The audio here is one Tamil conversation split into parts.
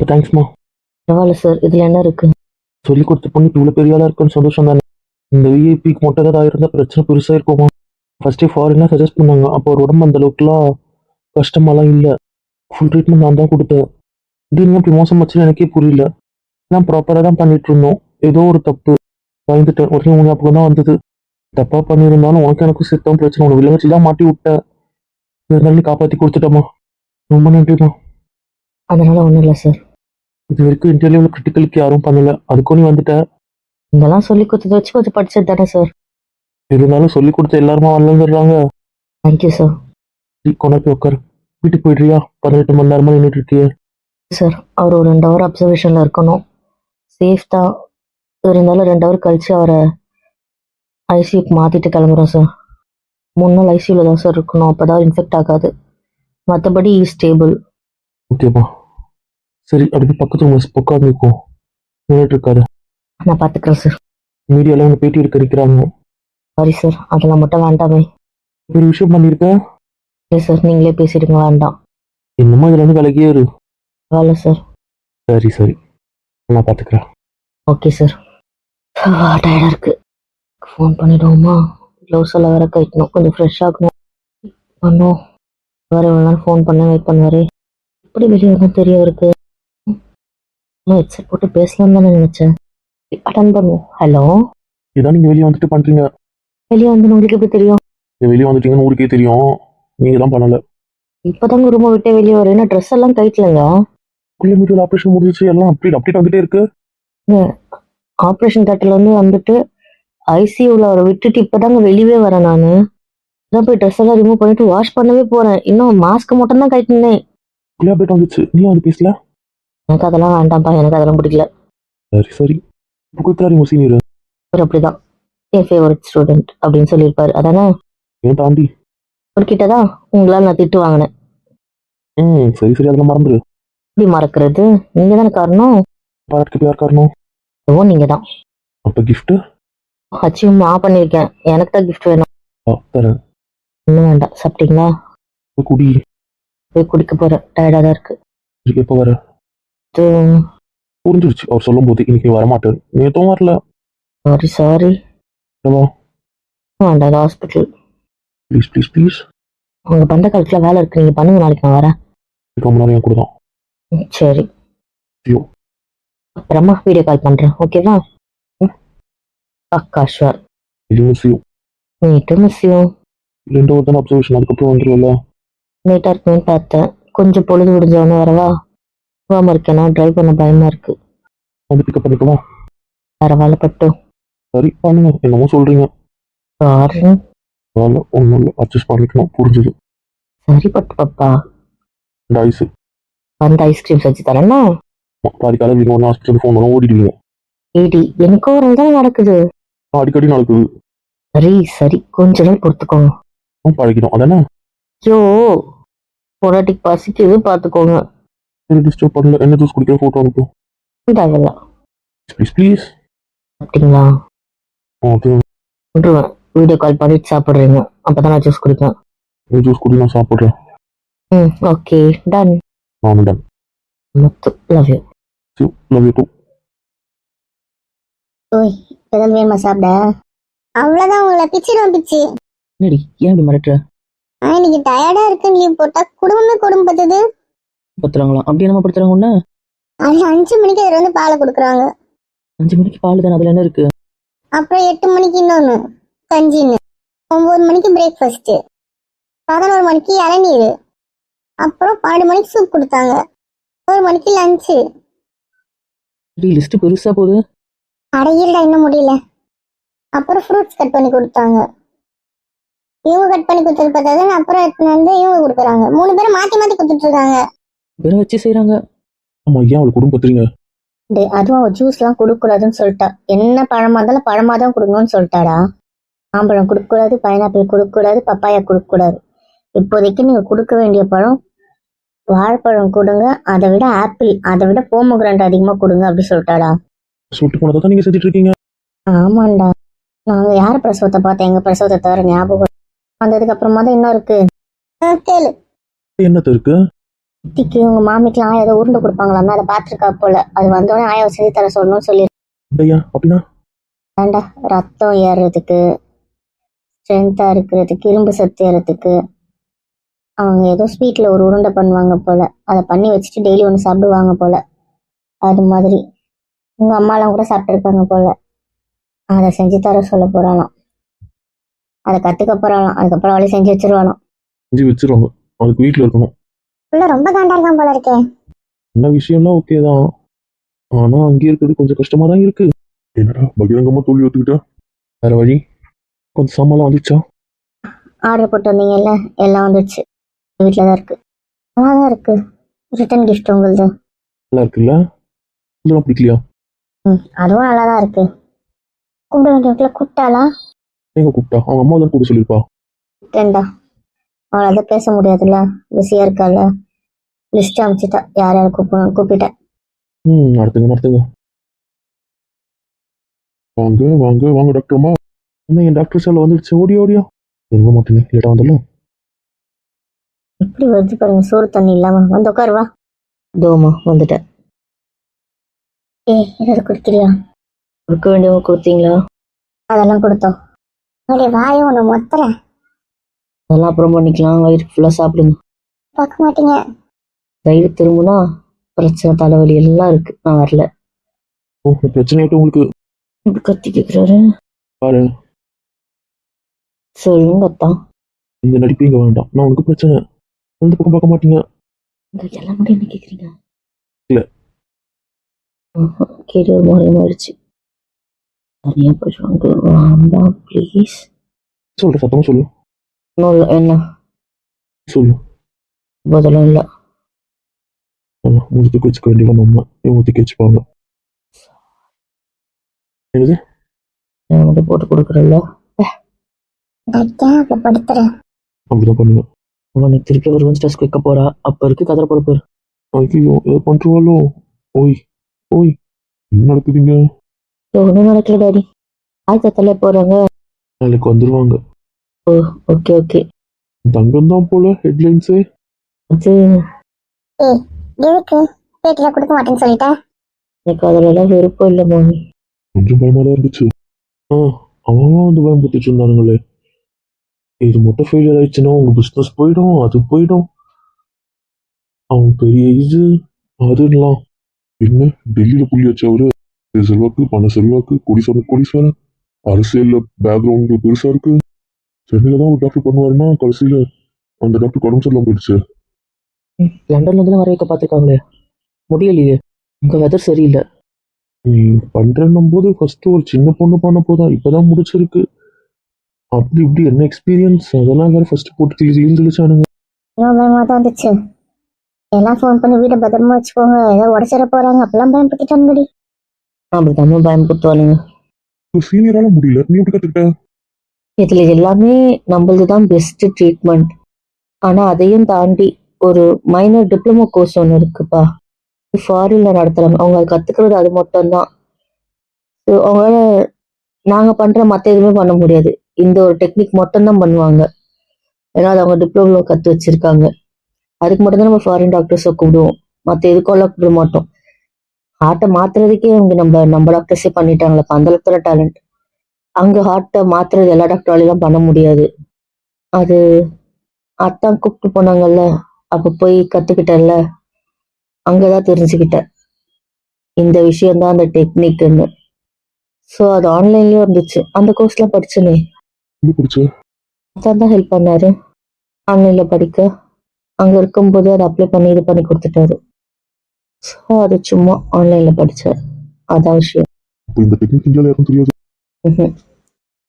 தேங்க்ஸ்மா. பரவாயில்ல சார், இதில் என்ன இருக்கு? சொல்லி கொடுத்த பொண்ணு இவ்வளோ பெரிய ஆளாக இருக்குன்னு சந்தோஷம் தானே. இந்த விஐபிக்கு மட்டும் ஏதாவது ஆயிருந்தா பிரச்சனை பெருசாக இருக்குமா. ஃபர்ஸ்டே ஃபாரினாக சஜஸ்ட் பண்ணாங்க. அப்போ ஒரு உடம்பு அந்த அளவுக்குலாம் கஷ்டமாலாம் இல்லை. ஃபுல் ட்ரீட்மெண்ட் நான் தான் கொடுத்தேன். இது இன்னும் இப்படி மோசம் வச்சுன்னு எனக்கே புரியல. எல்லாம் ப்ராப்பராக தான் பண்ணிட்டு இருந்தோம். ஏதோ ஒரு தப்பு பயந்துட்டேன். உடனே உன் ஞாபகம் தான் வந்தது. தப்பாக பண்ணியிருந்தாலும் உனக்கு எனக்கும் சேர்த்தான் பிரச்சனை. உனக்கு விலை வச்சு தான் மாட்டி விட்டேன். இருந்தாலும் நீ காப்பாற்றி கொடுத்துட்டம்மா. ரொம்ப நன்றிம்மா. அதனால ஒன்றும் இல்லை சார். இது வரைக்கும் இன்டர்வியூவில் கிரிட்டிக்கலுக்கு யாரும் பண்ணல. அதுக்கும் நீ வந்துட்ட. இதெல்லாம் சொல்லி கொடுத்ததை வச்சு கொஞ்சம் படிச்சது தானே சார். இருந்தாலும் சொல்லி கொடுத்த எல்லாருமா வரலங்கிறாங்க. Thank you sir. கொண்டு போய் உட்காரு. வீட்டுக்கு போயிடுறியா? 18 மணி நேரமா நின்றுட்டு இருக்கியே. சார், அவர் ஒரு 2 ஹவர் அப்சர்வேஷனில் இருக்கணும். சேஃப் தான். இருந்தாலும் 2 ஹவர் கழிச்சு அவரை ஐசியூக்கு மாற்றிட்டு கிளம்புறோம் சார். 3 நாள் ஐசியூவில் தான் சார் இருக்கணும். அப்போ தான் இன்ஃபெக்ட் ஆகாது. மற்றபடி ஸ்டேபிள். ஓகேப்பா. சரி, அப்படி பக்கத்து உங்க உட்காந்துருக்கோம். நின்றுட்டு இருக்காரு. நான் பார்த்துக்கிறேன் சார். மீடியாவில் உங்க பேட்டி எடுக்க இருக்கிறாங்க. சாரி சார், அதெல்லாம் மட்டும் வேண்டாமே. ஒரு விஷயம் பண்ணியிருக்க. இல்லை சார், நீங்களே பேசிடுங்க, வேண்டாம். என்னமோ இதுல இருந்து விலகியே இரு. பரவாயில்ல சார். சரி சரி, நான் பார்த்துக்கிறேன். Okay sir. டயர்டாக இருக்கு. ஃபோன் பண்ணிடுவோமா? க்ளவுஸ் எல்லாம் வேற கட்டணும். கொஞ்சம் ஃப்ரெஷ் ஆகணும். பண்ணோம். வேறு எவ்வளோ நேரம் ஃபோன் பண்ண வெயிட் பண்ணுவார். எப்படி வெளியே வந்தால் தெரிய இருக்கு. ஹெட்செட் போட்டு பேசலாம் தானே நினச்சேன். அட்டன் பண்ணுவோம். ஹலோ. இதான் நீங்க வெளியே வந்துட்டு பண்றீங்க. வெளியே வந்து உங்களுக்கு எப்படி தெரியும்? வெளியே வந்துட்டீங்கன்னு ஊருக்கே தெரியும். நீங்க தான் பண்ணல. இப்போதாங்க ரூமை விட்டே வெளியே வரேன். ட்ரெஸ் எல்லாம் கைட்லங்க. மீடியல் ஆப்ரேஷன் முடிஞ்சிச்சு. எல்லாம் அப்டேட் வந்துட்டே இருக்கு. ஆப்ரேஷன் தேட்டர்ல வந்துட்டு ஐசியூவில் அவரை விட்டுட்டு இப்போதாங்க வெளியே வரேன். நான் தான் போய் ட்ரெஸ் எல்லாம் ரிமூவ் பண்ணிட்டு வாஷ் பண்ணவே போறேன். இன்னும் மாஸ்க் மட்டும் தான் கைட்டினேன். அப்டேட் வந்துச்சு. நீ வந்து பேசல. எனக்கு அதெல்லாம் வேண்டாம்ப்பா. எனக்கு அதெல்லாம் பிடிக்கல. சரி சரி. கொடுக்குறாரு உங்க சீனியர். அவர் அப்படிதான் என் ஃபேவரட் ஸ்டூடெண்ட் அப்படின்னு சொல்லியிருப்பாரு. அதானே ஏன் தாண்டி அவர்கிட்டதான் உங்களால் நான் திட்டு வாங்கினேன். சரி சரி, அதெல்லாம் மறந்துரு. எப்படி மறக்கிறது? நீங்க தானே காரணம். பாராட்டுக்கு யார் காரணம்? அதுவும் நீங்க தான். அப்ப கிஃப்ட் அச்சீவ் நான் பண்ணியிருக்கேன். எனக்கு தான் கிஃப்ட் வேணும். தரேன். இன்னும் வேண்டாம். சாப்பிட்டீங்களா? குடி. போய் குடிக்க போறேன். டயர்டாக தான் இருக்கு. எப்ப வர? புரிஞ்சிருச்சு அவர் சொல்லும் போது. இன்னைக்கு வரமாட்டேன். நேற்றும் வரல. Sorry sorry. வேண்டாம், ஹாஸ்பிட்டல். Please please please. உங்க பண்ட காலத்துல வேலை இருக்கு. நீங்க பண்ணுங்க. நாளைக்கு நான் வரேன். ரொம்ப நேரம் என் கூட தான். சரி. அப்புறமா வீடியோ கால் பண்றேன். ஓகேவா? பக்கா ஷுவர். Miss you. 2 ஹவர் தான் அப்சர்வேஷன். அதுக்கப்புறம் வந்துருவல. லேட்டா இருக்குன்னு பார்த்தேன். கொஞ்சம் பொழுது விடிஞ்சவொன்னு வரவா? போகாம இருக்கேன்னா டிரைவ் பண்ண பயமா இருக்கு. வந்து பிக்கப் பண்ணிக்கவா? பரவாயில்ல பட்டு. சரி பண்ணுங்க. என்னமோ சொல்றீங்க. சாரி. பரவாயில்ல, ஒன்றும் இல்லை. அட்ஜஸ்ட் பண்ணிக்கணும். புரிஞ்சுது. சரி பட்டு பாப்பா. இந்த ஐஸு வந்து ஐஸ்கிரீம் செஞ்சு தரேன்னா பாதி காலம் நீங்கள் ஒன்று ஹாஸ்பிட்டல் ஃபோன் பண்ண ஓடிடுவீங்க. ஏடி, எனக்கு ஒரு நாள் தான் நடக்குது. அடிக்கடி நடக்குது. சரி சரி, கொஞ்ச நாள் பொறுத்துக்கோங்க. பழகிடும் அதானே. ஐயோ, பொண்டாட்டிக்கு பசிக்குது பார்த்துக்கோங்க. சரி, டிஸ்டர்ப் பண்ணல. என்ன ஜூஸ் குடிக்கிற ஃபோட்டோ அனுப்பும். தேவையில்ல. Please please. சாப்பிட்டீங்களா? ஓகே. விட்டுருவேன். வீடியோ கால் பண்ணிட்டு சாப்பிட்றீங்க. அப்பதான் நான் ஜூஸ் குடிப்பேன். நீ ஜூஸ் குடி, நான் சாப்பிட்றேன். Okay done. நானும் done. Muthu, love you. Love you too. ஓய், இப்பதான் வேணுமா சாப்பிட? அவ்வளவுதான், உங்களை பிச்சிடும் பிச்சு. என்னடி ஏன் இப்படி மிரட்டுற? இன்னைக்கு டயர்டா இருக்குன்னு லீவ் போட்டா குடும்பமே குடும்பம் பத்துது. பத்துறாங்களா? அப்படி என்ன படுத்துறாங்க ஒண்ணு? அது 5 மணிக்கு அதுல வந்து பாலை கொடுக்குறாங்க. 5 மணிக்கு பால் தானே, அதுல என்ன இருக்கு? அப்புறம் 8 மணிக்கு இன்னொன்னு கஞ்சின்னு, 9 மணிக்கு பிரேக்ஃபாஸ்ட், 11 மணிக்கு இளநீர், அப்புறம் 12 மணிக்கு சூப் கொடுத்தாங்க, 1 மணிக்கு லஞ்சு. லிஸ்ட் பெருசா போகுது. அடையில்டா, இன்னும் முடியல. அப்புறம் ஃப்ரூட்ஸ் கட் பண்ணி கொடுத்தாங்க. இவங்க கட் பண்ணி கொடுத்தது பார்த்தாதான் அப்புறம் எடுத்துன்னு வந்து இவங்க கொடுக்குறாங்க. 3 பேரும் மாத்தி மாத்தி கொடுத்துட்டு இருக்காங்க. பேரை வச்சு செய்யறாங்க. ஆமா, ஏன் அவளுக்கு குடும்பத்துறீங்க? அதுவும் அவ ஜூஸ் எல்லாம் கொடுக்க கூடாதுன்னு சொல்லிட்டா. என்ன பழமா இருந்தாலும் பழமா தான் கொடுக்கணும்னு சொல்லிட்டாடா. மாம்பழம் கொடுக்க கூடாது, பைனாப்பிள் கொடுக்க கூடாது, பப்பாயா கொடுக்க கூடாது. இப்போதைக்கு நீங்க கொடுக்க வேண்டிய பழம் வாழைப்பழம் கொடுங்க. அதை விட ஆப்பிள், அதை விட போமோகிராண்ட் அதிகமா கொடுங்க அப்படி சொல்லிட்டாடா. சொல்லிட்டு போனதான் நீங்க செஞ்சுட்டு இருக்கீங்க. ஆமாண்டா, நாங்க யார் பிரசவத்தை பார்த்தேன்? எங்க பிரசவத்தை தவிர ஞாபகம் வந்ததுக்கு அப்புறமா தான் இன்னும் இருக்கு. கேளு. என்னத்த இருக்கு? சித்திக்கு உங்க மாமிக்கெல்லாம் ஏதோ உருண்டை கொடுப்பாங்களாமே, அதை பார்த்துருக்கா போல. அது வந்தோடனே ஆயாவை செஞ்சு தர சொல்லணும்னு சொல்லி. அப்படியா? அப்படின்னா வேண்டா, ரத்தம் ஏறுறதுக்கு, ஸ்ட்ரென்த்தா இருக்கிறதுக்கு, இரும்பு சத்து ஏறதுக்கு அவங்க ஏதோ ஸ்வீட்ல ஒரு உருண்டை பண்ணுவாங்க போல. அதை பண்ணி வச்சுட்டு டெய்லி ஒன்று சாப்பிடுவாங்க போல. அது மாதிரி உங்க அம்மாலாம் கூட சாப்பிட்டுருப்பாங்க போல. அதை செஞ்சு தர சொல்ல போறாளாம். அதை கத்துக்க போறாளாம். அதுக்கப்புறம் அவளே செஞ்சு வச்சிருவாளாம். செஞ்சு வச்சிருவாங்க. அதுக்கு வீட்டில் இருக்கணும். ரொம்ப காண்டா இருக்கான் போல இருக்கே. என்ன விஷயம்லாம் ஓகே தான், ஆனால் அங்கே இருக்கிறது கொஞ்சம் கஷ்டமாக தான் இருக்கு. என்னடா பகிரங்கமாக தோல்வி ஒத்துக்கிட்டா? வேற வழி. கொஞ்சம் சாமான்லாம் வந்துச்சா? ஆர்டர் போட்டு வந்தீங்கல்ல, எல்லாம் வந்துடுச்சு. வீட்டில் தான் இருக்கு. நல்லா தான் இருக்கு. ரிட்டன் கிஃப்ட் உங்களுது. நல்லா இருக்குல்ல? இதெல்லாம் பிடிக்கலையா? அதுவும் நல்லா தான் இருக்கு. கூப்பிட வேண்டியவங்களை கூப்பிட்டாளா? எங்க கூப்பிட்டா? அவங்க அம்மா தான் கூட சொல்லியிருப்பா. ரெண்டா அவளை அதை பேச முடியாதுல்ல, பிஸியா இருக்கால. லிஸ்ட் அமைச்சிட்டா யார் யார் கூப்பிடணும், கூப்பிட்டேன். நடத்துங்க நடத்துங்க. வாங்க வாங்க வாங்க டாக்டர் அம்மா. என்ன என் டாக்டர் சார் வந்துடுச்சு? ஓடியா ஓடியா. எங்க மாட்டேனே, லேட்டாக வந்தல. எப்படி வருது பாருங்க, சோறு தண்ணி இல்லாம. வந்து உட்காருவா. தோமா வந்துட்டேன். ஏதாவது குடிக்கிறியா? கொடுக்க வேண்டியவங்க கொடுத்தீங்களா? அதெல்லாம் கொடுத்தோம். அப்படியே வாயை ஒன்று மொத்தறேன். அதெல்லாம் அப்புறம் பண்ணிக்கலாம். வயிறு ஃபுல்லாக சாப்பிடுங்க. பார்க்க மாட்டீங்க. வயிறு திரும்பினா பிரச்சனை, தலைவலி எல்லாம் இருக்கு. நான் வரல. ஓ, பிரச்சனை ஆயிட்டு உங்களுக்கு? இப்படி கத்தி கேட்குறாரு பாரு, சொல்லுங்க அத்தான். இந்த நடிப்பு இங்க வேண்டாம். நான் உனக்கு பிரச்சனை. அந்த பக்கம் பார்க்க மாட்டீங்க. இங்க எல்லாம் மட்டும் என்ன கேட்குறீங்க? இல்ல. கேட்டு ஒரு மாதிரி ஆயிடுச்சு. தனியாக போயிடுவாங்க. வேண்டாம் ப்ளீஸ். சொல்ற, சத்தமா சொல்லு. ஒன்றும் இல்லை. என்ன சொல்லு. பதிலும் இல்லை. முதுக்கு வச்சுக்க வேண்டியவன் நம்ம, இவங்க தூக்கி வச்சுப்பாங்க. என்னது? நான் மட்டும் போட்டு கொடுக்குறல்ல. படுத்துறேன். அப்படிதான் பண்ணுவேன். நீ திருப்பி ஒரு ஸ்ட்ரெஸ் வைக்க போறா. அப்ப இருக்கு கதற போற பேர். ஐயோ, ஏதோ பண்றாளோ? ஓய் ஓய், என்ன நடக்குதுங்க? ஒன்றும் நடக்கல டாடி. ஆய்த்தல போறாங்க. நாளைக்கு வந்துருவாங்க. ஓ, ஓகே ஓகே. தங்கம் தான் போல ஹெட்லைன்ஸே. அது எதுக்கு பேட்டில கொடுக்க மாட்டேன்னு சொல்லிட்டேன். எனக்கு அதுல எல்லாம் விருப்பம் இல்லை மாமி. கொஞ்சம் பயமா தான் இருந்துச்சு. அவங்க வந்து பயன்படுத்திட்டு இருந்தானுங்களே. இது மட்டும் ஃபெயிலியர் ஆயிடுச்சுன்னா உங்க பிஸ்னஸ் போயிடும், அது போயிடும். அவங்க பெரிய இது அதுலாம் என்ன டெல்லியில புள்ளி வச்சு அவரு செல்வாக்கு, பண செல்வாக்கு, கோடீஸ்வரன், அரசியல்ல பேக்ரவுண்ட் பெருசா இருக்கு. சென்னையில தான் ஒரு டாக்டர் பண்ணுவாருன்னா கடைசியில அந்த டாக்டர் உடம்பு சரியில்லாம போயிடுச்சு. லண்டன்ல இருந்து வர வைக்க பார்த்துருக்காங்களே, முடியலையே. உங்க வெதர் சரியில்லை. நீ பண்றன்னும் போது ஃபர்ஸ்ட் ஒரு சின்ன பொண்ணு பண்ண போதான், இப்பதான் முடிச்சிருக்கு. அப்படி இப்படி என்ன எக்ஸ்பீரியன்ஸ், அதெல்லாம் வேற ஃபர்ஸ்ட் போட்டு தெளிச்சானுங்க. பயமா தான் இருந்துச்சு. எல்லாம் ஃபோன் பண்ணி வீட்டை பத்திரமா வச்சுக்கோங்க, ஏதோ உடச்சிட போறாங்க அப்பெல்லாம் பயன்படுத்திட்டாங்க. அப்படித்தாம பயன்படுத்துவானுங்க. சீனியரால முடியல, நீ எப்படி கத்துக்கிட்ட? இதுல எல்லாமே நம்மளதுதான் பெஸ்ட் ட்ரீட்மெண்ட். ஆனா அதையும் தாண்டி ஒரு மைனர் டிப்ளமோ கோர்ஸ் ஒன்று இருக்குப்பா. ஃபாரின்ல நடத்துறாங்க. அவங்க அது கத்துக்கிறது அது மட்டும்தான். அவங்களால நாங்க பண்ற மத்த எதுவுமே பண்ண முடியாது. இந்த ஒரு டெக்னிக் மட்டும்தான் பண்ணுவாங்க. ஏன்னா அது அவங்க டிப்ளமோ கத்து வச்சிருக்காங்க. அதுக்கு மட்டும்தான் நம்ம ஃபாரின் டாக்டர்ஸை கூப்பிடுவோம். மற்ற எதுக்கெல்லாம் கூப்பிட மாட்டோம். ஹார்ட்டை மாத்துறதுக்கே அவங்க நம்ம டாக்டர்ஸே பண்ணிட்டாங்களப்ப, அந்த அளவுக்கு டேலண்ட். அங்க ஹார்ட்டை மாத்துறது எல்லா டாக்டராலையும் பண்ண முடியாது. அது அத்தான் கூப்பிட்டு போனாங்கல்ல, அப்ப போய் கத்துக்கிட்டேன்ல, அங்கதான் தெரிஞ்சுக்கிட்டேன் இந்த விஷயம்தான் அந்த டெக்னிக்னு. ஸோ அது ஆன்லைன்லயும் இருந்துச்சு. அந்த கோர்ஸ்லாம் படிச்சனே, அதான் ஹெல்ப் பண்ணாரு ஆன்லைன்ல படிக்க. அங்க இருக்கும்போது அதை அப்ளை பண்ணி இது பண்ணி கொடுத்துட்டாரு. ஸோ அது சும்மா ஆன்லைன்ல படிச்சேன். அதான் விஷயம்.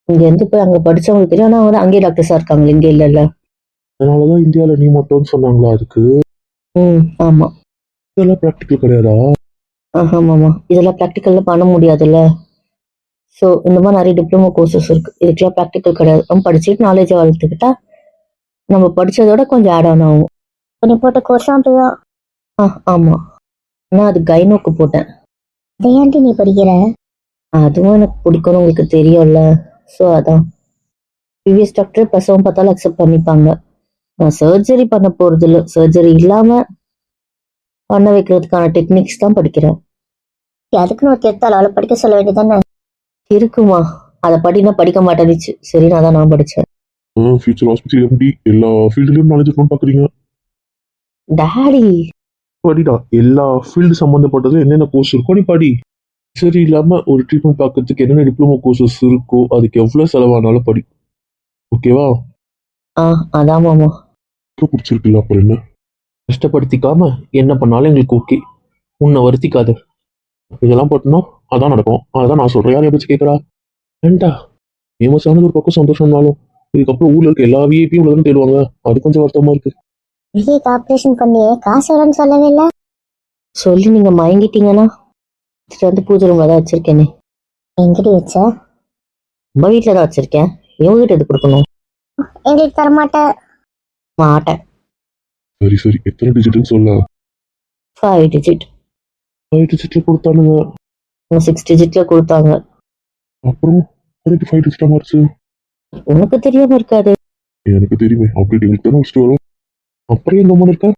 இங்க இருந்து போய் அங்க படிச்சவங்களுக்கு தெரியும். ஆனா அவங்க அங்கேயே டாக்டர்ஸா இருக்காங்க, இங்க இல்லைல்ல. அதனாலதான் இந்தியாவில நீ மட்டும்னு சொன்னாங்களா அதுக்கு? ஆமா. இதெல்லாம் ப்ராக்டிக்கல் கிடையாதா? ஆமாமா, இதெல்லாம் ப்ராக்டிக்கல்ல பண்ண முடியாதுல்ல. ஸோ இந்த மாதிரி நிறைய டிப்ளமோ கோர்சஸ் இருக்கு. இதுக்கெல்லாம் ப்ராக்டிக்கல் கிடையாது. நம்ம படிச்சுட்டு நாலேஜை வளர்த்துக்கிட்டா நம்ம படிச்சதோட கொஞ்சம் ஆட் ஆன் ஆகும். நீ போட்ட கோர்ஸ் அப்படிதான். ஆமா, ஆனா அது கைனோக்கு போட்டேன். அதையாண்டி நீ படிக்கிற? அதுவும் எனக்கு பிடிக்கும்னு உங்களுக்கு தெரியும்ல. ஸோ அதான் ப்ரீவியஸ் டாக்டர் பிரசவம் பார்த்தாலும் அக்செப்ட் பண்ணிப்பாங்க. நான் சர்ஜரி பண்ண போறது இல்லை. சர்ஜரி இல்லாம பண்ண வைக்கிறதுக்கான டெக்னிக்ஸ் தான் படிக்கிறேன். அதுக்குன்னு ஒரு எடுத்தாலும் அவளை படிக்க சொல்ல வேண்டியதானே. இருக்குமா, அதை படினா படிக்க மாட்டேனுச்சு. சரி, நான் படிச்சேன். ஃபியூச்சர் ஹாஸ்பிட்டல் எப்படி எல்லா ஃபீல்டுலயும் நாலேஜ் இருக்கணும்னு பாக்குறீங்க? டாடி, படிடா, எல்லா ஃபீல்டு சம்மந்தப்பட்டது என்னென்ன கோர்ஸ் இருக்கோ நீ படி. சரி இல்லாம ஒரு ட்ரீட்மெண்ட் பார்க்கறதுக்கு என்னென்ன டிப்ளமோ கோர்சஸ் இருக்கோ அதுக்கு எவ்வளவு செலவானாலும் படி. ஓகேவா? அதான் மாமா. பிடிச்சிருக்குல்ல, அப்புறம் என்ன? கஷ்டப்படுத்திக்காம என்ன பண்ணாலும் எங்களுக்கு ஓகே. உன்னை வருத்திக்காத. இதெல்லாம் போட்டோம்னா அதான் நடக்கும். அதான் நான் சொல்றேன். யாரையும் வச்சு கேட்கறா? ஏன்டா ஃபேமஸ் ஆனது ஒரு பக்கம் சந்தோஷம்னாலும் இதுக்கப்புறம் ஊர்ல இருக்க எல்லா விஐபியும் உலகம் தேடுவாங்க. அது கொஞ்சம் வருத்தமா இருக்கு. விஜய்க்கு ஆப்ரேஷன் பண்ணியே காசு எவ்வளோன்னு சொல்லவே இல்லை. சொல்லி நீங்க மயங்கிட்டீங்கன்னா எடுத்துட்டு வந்து பூஜை ரூம்ல தான் வச்சிருக்கேனே. எங்கிட்ட வச்ச? நம்ம வீட்டுல தான் வச்சிருக்கேன். இவங்க கிட்ட எது கொடுக்கணும்? எங்களுக்கு தரமாட்டேன். மாட்டேன். சரி சரி, எத்தனை டிஜிட்னு சொல்ல? 5 டிஜிட். 5 டிஜிட்ல கொடுத்தானுங்க. 6 டிஜிட்ல கொடுத்தாங்க. அப்புறம் 5 டிஜிட்டா மாறிச்சு. உனக்கு தெரியாம இருக்காது. எனக்கு தெரியுமே, அப்டேட் எங்களுக்கு தானே வச்சுட்டு வரும். அப்புறம் எங்க அம்மா இருக்கா?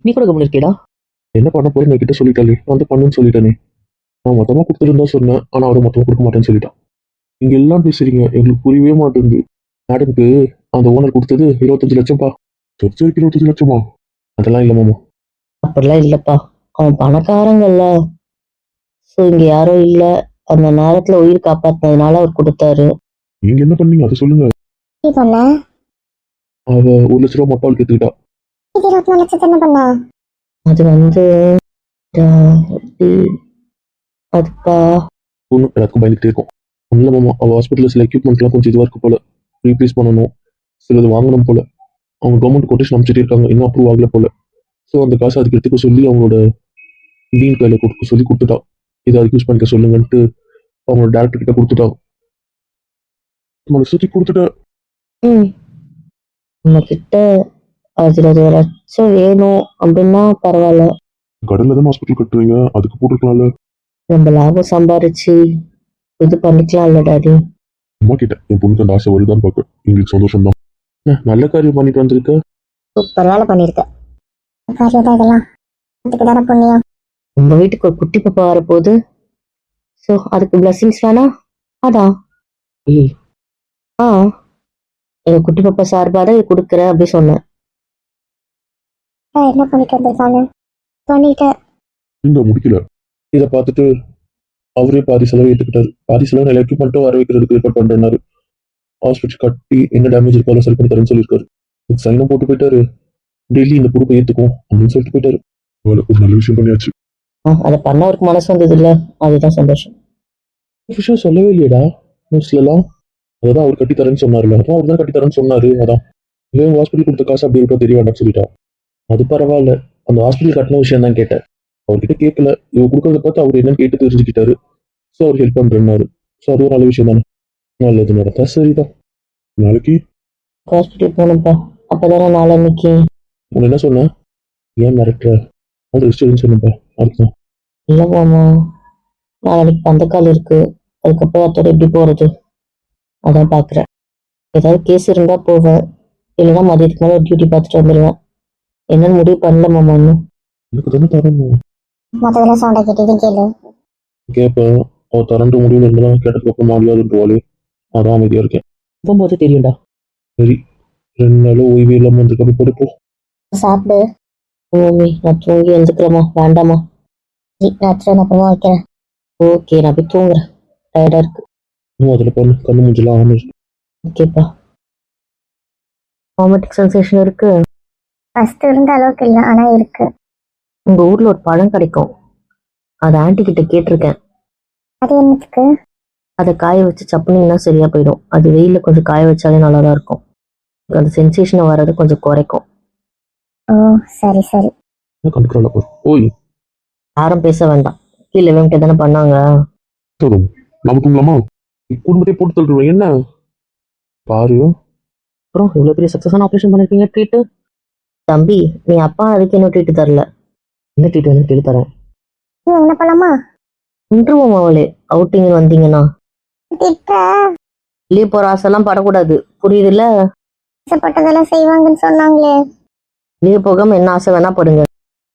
நீ கூட கம்மன் இருக்கேடா. என்ன பண்ண போறேன்னு என்கிட்ட சொல்லிட்டாலே, வந்து பண்ணுன்னு சொல்லிட்டானே. நான் மொத்தமா கொடுத்துருந்தா சொன்னேன், ஆனா அவரை மொத்தமா கொடுக்க மாட்டேன்னு சொல்லிட்டான். நீங்க எல்லாம் பேசுறீங்க, எங்களுக்கு புரியவே மாட்டேங்குது. மேடம்க்கு அந்த ஓனர் கொடுத்தது 25 லட்சம்ப்பா. சர்ச்சரிக்கு 25 லட்சமா? அதெல்லாம் இல்ல மாமா. அப்படிலாம் இல்லப்பா, அவன் பணக்காரங்கல்ல. ஸோ இங்க யாரும் இல்ல, அந்த நேரத்துல உயிர் காப்பாத்தினதுனால அவர் கொடுத்தாரு. நீங்க என்ன பண்ணீங்க அதை சொல்லுங்க. நீ பண்ண? அவ 1 லட்ச ரூபா மொட்டை அவளுக்கு எடுத்துக்கிட்டா. இது 24 லட்சத்தை என்ன பண்ண? அது வந்து அதுப்பா ஒன்றும் எல்லாத்துக்கும் பயந்துகிட்டே இருக்கும். ஒன்றும் இல்லை மாமா, அவள் ஹாஸ்பிட்டலில் சில எக்யூப்மெண்ட்லாம் கொஞ்சம் இதுவாக இருக்கு போல, ரீப்ளேஸ் பண்ணணும், சிலது வாங்கணும் போல. அவங்க கவர்மெண்ட் கொட்டேஷன் அனுப்பிச்சிட்டே இருக்காங்க, இன்னும் அப்ரூவ் ஆகல போல. ஸோ அந்த காசு அதுக்கு எடுத்துக்க சொல்லி அவங்களோட டீன் கையில் கொடுக்க சொல்லி கொடுத்துட்டா. இதை அதுக்கு யூஸ் பண்ணிக்க சொல்லுங்கன்ட்டு அவங்களோட டேரக்டர் கிட்ட கொடுத்துட்டா. மனசுத்தி கொடுத்துட்டா. உங்ககிட்ட 20 லட்சம் வேணும் அப்படின்னா பரவாயில்ல. கடல்ல தான் ஹாஸ்பிட்டல் கட்டுறீங்க, அதுக்கு போட்டுருக்கலாம்ல. நம்ம லாபம் சம்பாரிச்சு இது பண்ணிக்கலாம்ல டாடி. அம்மா கிட்ட என் பொண்ணுக்கு அந்த ஆசை வருதான்னு பார்க்க எங்களுக்கு சந்தோஷம் தான். நல்ல காரியம் பண்ணிட்டு வந்திருக்க. சூப்பர் வேலை பண்ணியிருக்க. காரியம் தான் இதெல்லாம். அதுக்கு தானே புண்ணியம். உங்க வீட்டுக்கு ஒரு குட்டி பாப்பா வரப்போகுது. ஸோ அதுக்கு பிளஸிங்ஸ் வேணா? அதான் எங்க குட்டி பாப்பா சார்பாக தான் கொடுக்குறேன் அப்படி சொன்னேன். என்ன பண்ணிட்டு வந்திருக்காங்க? பண்ணிட்டேன். இங்க முடிக்கல. இதை பார்த்துட்டு அவரே பாதி செலவு ஏற்றுக்கிட்டாரு. பாதி செலவு நல்ல எக்யூப்மெண்ட்டும் வர வைக்கிறதுக்கு ஏற்பாடு பண்றேன்னாரு. ஹாஸ்பிட்டல் கட்டி என்ன டேமேஜ் இருக்காலும் சரி பண்ணி தரேன்னு சொல்லியிருக்காரு. சைனும் போட்டு போயிட்டாரு. டெய்லி இந்த பொறுப்பை ஏற்றுக்கும் அப்படின்னு சொல்லிட்டு போயிட்டாரு. ஒரு நல்ல விஷயம் பண்ணியாச்சு. அதை பண்ண அவருக்கு மனசு வந்தது இல்லை, அதுதான் சந்தோஷம். விஷயம் சொல்லவே இல்லையடா நியூஸ்லாம். அதான் அவர் கட்டி தரேன்னு சொன்னார்ல, அதான் அவர் தான் கட்டி தரேன்னு சொன்னாரு. அதான் இவங்க ஹாஸ்பிட்டல் கொடுத்த காசு அப்படி இருக்கா தெரிய வேண்டாம்னு சொல்லிட்டா. அது பரவாயில்ல, அந்த ஹாஸ்பிட்டல் கட்டின விஷயம் தான் கேட்டேன். அவர்கிட்ட கேட்கல, இவ கொடுக்கறத பார்த்து அவர் என்னன்னு கேட்டு தெரிஞ்சுக்கிட்டாரு. ஸோ அவர் ஹெல்ப் பண்றேன்னாரு. ஸோ அது ஒரு நல்ல விஷயம் தானே. நல்லது நடத்தா சரிதான். நாளைக்கு ஹாஸ்பிட்டல் போகணும்ப்பா, அப்பதானே நாளைக்கு. உன்னை என்ன சொன்னேன்? ஏன் மிரட்டுற? அது ரெஸ்ட் சொன்னப்பா, அதுதான். இல்லை மாமா, நாளைக்கு பந்தக்கால் இருக்கு. அதுக்கப்புறம் அதோட எப்படி போறது அதான் பாக்குறேன். ஏதாவது கேஸ் இருந்தா போவேன், இல்லைன்னா மதியத்துக்கு மேலே டியூட்டி பார்த்துட்டு வந்துடுவேன். என்னன்னு முடிவு பண்ணல மாமா இன்னும். எனக்கு தானே தரணும். மொத்தத்துல சவுண்டை கேட்டு கேளு. கேட்பேன். அவ தரண்டு முடிவில் இருந்தாலும் கேட்டதுக்கு அப்புறம் முடியாதுன்றவாளே. அதான் அமைதியா இருக்கேன். போகும்போது தெரியும்டா. சரி, 2 நாளும் ஓய்வு இல்லாம இருந்துக்க படுப்போ. சாப்பிடு. மம்மி நான் தூங்கி எழுந்துக்கிறேம்மா, வேண்டாமா? நான் அப்புறமா வைக்கிறேன். ஓகே, நான் போய் தூங்குறேன், டயர்டா இருக்கு. இன்னும் அதில் பண்ணு, கண்ணு மூஞ்சலாம் ஆமாம். ஓகேப்பா. வாமிட்டிங் சென்சேஷன் இருக்கு. ஃபர்ஸ்ட் இருந்த அளவுக்கு இல்லை, ஆனா இருக்கு. உங்க ஊர்ல ஒரு பழம் கிடைக்கும், அதை ஆன்ட்டி கிட்ட கேட்டிருக்கேன். அது என்னத்துக்கு? அதை காய வச்சு சப்புனீங்கன்னா சரியா போயிடும். அது வெயில கொஞ்சம் காய வச்சாலே நல்லா தான் இருக்கும். அந்த சென்சேஷனை வர்றது கொஞ்சம் குறைக்கும். ஓ சரி சரி. என்ன கண்டுக்கிறாள் பாரு. ஓய், யாரும் பேச வேண்டாம், கீழே இவங்க தானே பண்ணாங்க. போதும், நம்ம தூங்கலாமா? குடும்பத்தை போட்டு தள்ளுறோம் என்ன பாரு. அப்புறம் இவ்வளவு பெரிய சக்சஸான ஆப்ரேஷன் பண்ணிருக்கீங்க. ட்ரீட்டு தம்பி, நீ அப்பா அதுக்கு என்ன ட்ரீட் தரல. என்ன ட்ரீட் வேணும் கேள்வி தரேன். என்ன பண்ணலாமா? இன்றுவோம் அவளே அவுட்டிங் வந்தீங்கன்னா. வெளியே போற ஆசைலாம் படக்கூடாது, புரியுதுல்ல? ஆசைப்பட்டதெல்லாம் செய்வாங்கன்னு சொன்னாங்களே. வெளியே போகாம என்ன ஆசை வேணா படுங்க.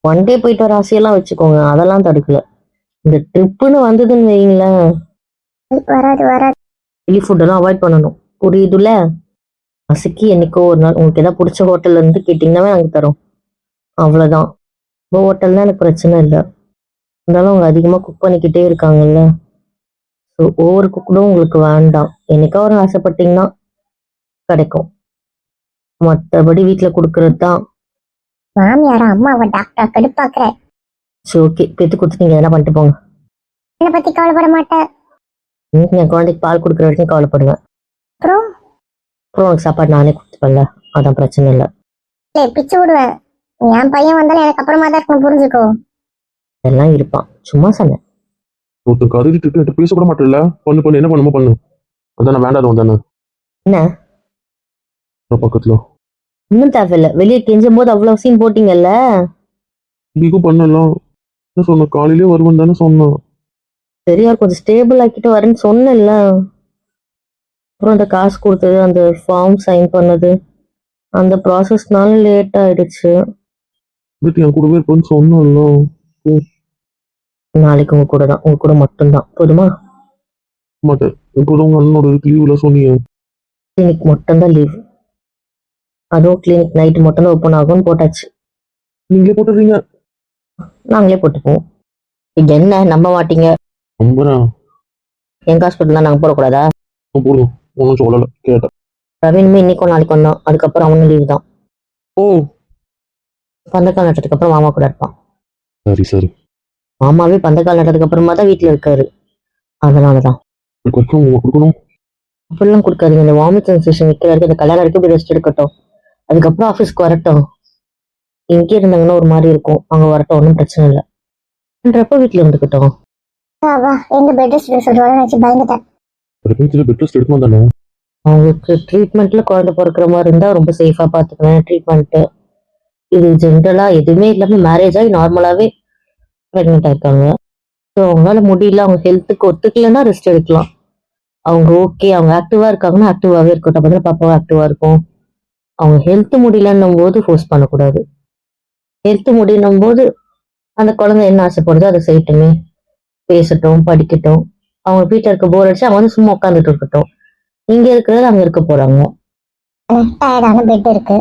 ஒன் டே போயிட்டு வர ஆசையெல்லாம் வச்சுக்கோங்க, அதெல்லாம் தடுக்கல. இந்த ட்ரிப்புன்னு வந்ததுன்னு வைங்களேன், வராது வராது. வெளி ஃபுட்டெல்லாம் அவாய்ட் பண்ணணும். புரியுதுல்ல? பசிக்கு என்னைக்கோ ஒரு நாள் உங்களுக்கு ஏதாவது பிடிச்ச ஹோட்டல்ல இருந்து கேட்டிங்கன்னாவே நாங்கள் தரோம். அவ்வளோதான். இப்போ ஹோட்டல்னா எனக்கு பிரச்சனை இல்லை. இருந்தாலும் அவங்க அதிகமாக குக் பண்ணிக்கிட்டே இருக்காங்கல்ல. ஸோ ஓவர் குக்கும் உங்களுக்கு வேண்டாம். என்னைக்கா ஒரு ஆசைப்பட்டீங்கன்னா கிடைக்கும். மற்றபடி வீட்டில் கொடுக்கறது தான். மாமியாரா அம்மாவை டாக்டர் கடுப்பாக்குற. சரி, ஓகே, பெற்று கொடுத்துட்டீங்க, எதனா பண்ணிட்டு போங்க. என்னை பத்தி கவலைப்பட மாட்டேன். என் குழந்தைக்கு பால் கொடுக்குற வரைக்கும் கவலைப்படுவேன். அப்புறம் அப்புறம் உனக்கு சாப்பாடு நானே கொடுத்துப்பேன்ல, அதான் பிரச்சனை இல்லை. பிச்சு விடுவேன். என் பையன் வந்தாலும் எனக்கு அப்புறமா தான் இருக்கணும், புரிஞ்சுக்கோ. எல்லாம் இருப்பான், சும்மா சொன்னேன். ஒருத்தர் கருதிட்டு இருக்கு பேசக்கூட மாட்டேன்ல. பண்ணு என்ன பண்ணுமோ பண்ணு. அதான் நான் வேண்டாதவன் தானே என்ன பக்கத்துல. இன்னும் தேவையில்லை, வெளியே கெஞ்சும் போது அவ்வளோ சீன் போட்டீங்கல்ல. இப்படிக்கும் பண்ணலாம். என்ன சொன்ன, காலையிலே வருவேன் தானே சொன்னான். சரியா கொஞ்சம் ஸ்டேபிள் ஆக்கிட்டு வரேன்னு சொன்னேன்ல. அப்புறம் அந்த காசு கொடுத்தது, அந்த ஃபார்ம் சைன் பண்ணது, அந்த ப்ராசஸ்னால லேட் ஆயிடுச்சு. வீட்டு என் கூடவே இருப்பேன்னு சொன்னான்ல. நாளைக்கு உங்க கூட தான், உங்க கூட மட்டும்தான். போதுமா? மாட்டேன். இப்போதான் உங்க அண்ணனோட லீவ்ல சொன்னீங்க. கிளினிக் மட்டும்தான் லீவ். அதுவும் கிளினிக் நைட்டு மட்டும்தான் ஓப்பன் ஆகும்னு போட்டாச்சு. நீங்களே போட்டுறீங்க. நாங்களே போட்டுப்போம். இது என்ன நம்ப மாட்டீங்க? நம்புறேன். எங்க ஹாஸ்பிட்டல் தான் நாங்கள் போடக்கூடாதா? போதும், ஒன்றும் சொல்லலை, கேட்டேன். ரவீனுமே இன்னைக்கும் நாளைக்கு வந்தான், அதுக்கப்புறம் அவனும் லீவ் தான். ஓ பந்தக்கால் நட்டதுக்கு அப்புறம் மாமா கூட இருப்பான். சரி. மாமாவே பந்தக்கால் நட்டதுக்கு அப்புறமா தான் வீட்டில் இருக்காரு. அதனாலதான் கொடுக்கணும். அப்படிலாம் கொடுக்காதீங்க. இந்த வாமிட் சென்சேஷன் நிற்கிற வரைக்கும், இந்த கல்யாணம் வரைக்கும் ரெஸ்ட் எடுக்கட்டும். அதுக்கப்புறம் ஆஃபீஸ்க்கு வரட்டும். இங்கே இருந்தாங்கன்னா ஒரு மாதிரி இருக்கும், அங்கே வரட்டும், ஒன்றும் பிரச்சனை இல்லைன்றப்ப வீட்டில் இருந்துக்கிட்டோம். வா எங்க பெட் ரெஸ்ட் சொல்லுவாங்க நினைச்சு பயந்துட்டேன். பெட் ரெஸ்ட் எடுக்கணும் தானே. அவங்களுக்கு ட்ரீட்மெண்ட்ல குழந்தை பிறக்கிற மாதிரி இருந்தா ரொம்ப சேஃபா பாத்துக்குவேன். ட்ரீட்மெண்ட் இது ஜென்ரலா எதுவுமே இல்லாம மேரேஜ் ஆகி நார்மலாவே பிரெக்னென்ட் ஆயிருக்காங்க. ஸோ அவங்களால முடியல, அவங்க ஹெல்த்துக்கு ஒத்துக்கலைன்னா ரெஸ்ட் எடுக்கலாம். அவங்க ஓகே, அவங்க ஆக்டிவா இருக்காங்கன்னா ஆக்டிவாவே இருக்கட்டும். அப்பதான் பாப்பாவும் ஆக்டிவா இருக்கும். அவங்க ஹெல்த் முடியலன்னும் போது ஃபோர்ஸ் பண்ணக்கூடாது. ஹெல்த் முடியணும் போது அந்த குழந்தை என்ன ஆசைப்படுதோ அதை செய்யட்டுமே. பேசட்டும், படிக்கட்டும். அவங்க வீட்டில் இருக்க போர் அடிச்சு அவங்க வந்து சும்மா உட்காந்துட்டு இருக்கட்டும். இங்க இருக்கிறது அங்க இருக்க போறாங்க. டயர்டான பெட் இருக்கு.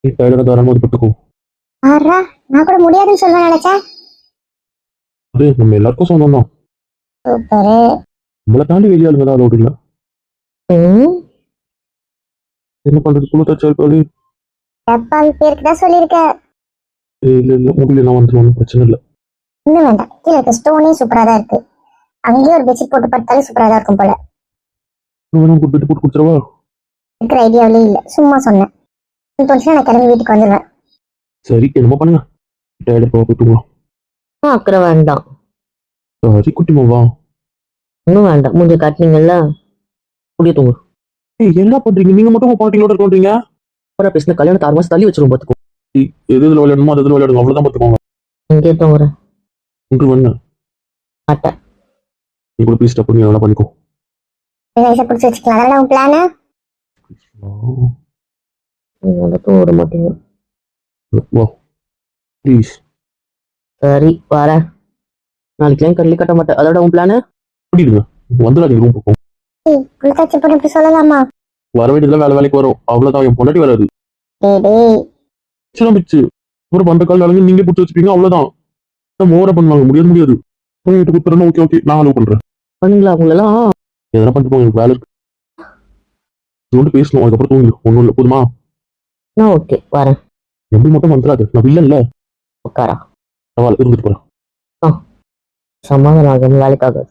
நீ டயர்டாக தாராளமாக பட்டுக்கோ. ஆறா நான் கூட முடியாதுன்னு சொல்ல நினைச்சேன். அது நம்ம எல்லாருக்கும் சொந்தம் தான். சூப்பரு. நம்மளை தாண்டி வெளியாளுங்க தான் அதோடு இல்லை. என்ன பண்றது, குளத்தாச்சா இருக்காளி. டப்பாவி பேருக்கு தான் சொல்லியிருக்க. இல்லை முடியலாம் வந்துடும், ஒன்றும் பிரச்சனை இல்லை. இன்னும் வேண்டாம், கீழே இருக்க ஸ்டோனே சூப்பரா தான் இருக்கு. அங்கேயே ஒரு பெட்ஷீட் போட்டு படுத்தாலே சூப்பரா தான் இருக்கும் போல. பெட்டு போட்டு கொடுத்துருவா. இருக்கிற ஐடியாவிலே இல்லை, சும்மா சொன்னேன். தோணுச்சுன்னா நான் கிளம்பி வீட்டுக்கு வந்துடுவேன். சரி, என்னமோ பண்ணுங்க. டயர்டு போட்டுங்களா. அக்கறை வேண்டாம். சரி குட்டிமா வா. ஒன்றும் வேண்டாம், மூஞ்ச காட்டினீங்கல்ல, முடிய தூங்க. என்ன பண்றீங்க நீங்க மட்டும் பாட்டிங்களோட இருக்கீங்க. அப்புறம் பேசின கல்யாணத்தை 6 மாசம் தள்ளி வச்சிருவோம் பார்த்துக்கோ. எது எதுல விளையாடணுமோ அது எதுல விளையாடுங்க, அவ்வளவுதான் பார்த்துக்கோங்க. இங்கே தூங்குறேன். ஒன்று வேணும். மாட்டேன். நீ கூட ப்ளீஸ் பண்ணி நல்லா பண்ணிக்கோ. பிடிச்சி வச்சுக்கலாம், அதெல்லாம் உன் பிளானு. நீங்க வந்து தூங்க மாட்டீங்க. வா ப்ளீஸ். சரி வரேன். நாளைக்கு கடலி கட்ட மாட்டேன், அதோட உன் பிளானு பண்ணிடுங்க. வந்துடாதீங்க ரூம் பக்கம். குளித்தாச்சு போட்டு இப்படி சொல்லலாமா? வர வேண்டியதுல வேலைக்கு வரும், அவ்வளவுதான். என் பொண்டாட்டி வராது. சின்ன பிச்சு ஒரு பண்ற கால் வேலைங்க நீங்க பிடிச்சி வச்சுப்பீங்க, அவ்வளவுதான். மோர பண்ணுவாங்க, முடியாது. போயிட்டு கொடுத்துறேன். ஓகே நான் அலோவ் பண்றேன். பண்ணுங்களா உங்களெல்லாம்? எதனா பண்ணிட்டு போங்க, எனக்கு வேலை இருக்கு. இது பேசணும், அதுக்கப்புறம் தூங்கி ஒன்றும் இல்லை, போதுமா? ஓகே வரேன். எப்படி மட்டும் வந்துடாது, நான் இல்லைல்ல. உட்காரா பரவாயில்ல, இருந்துட்டு போறேன். சமாதானம் ஆகும், வேலைக்காகாது.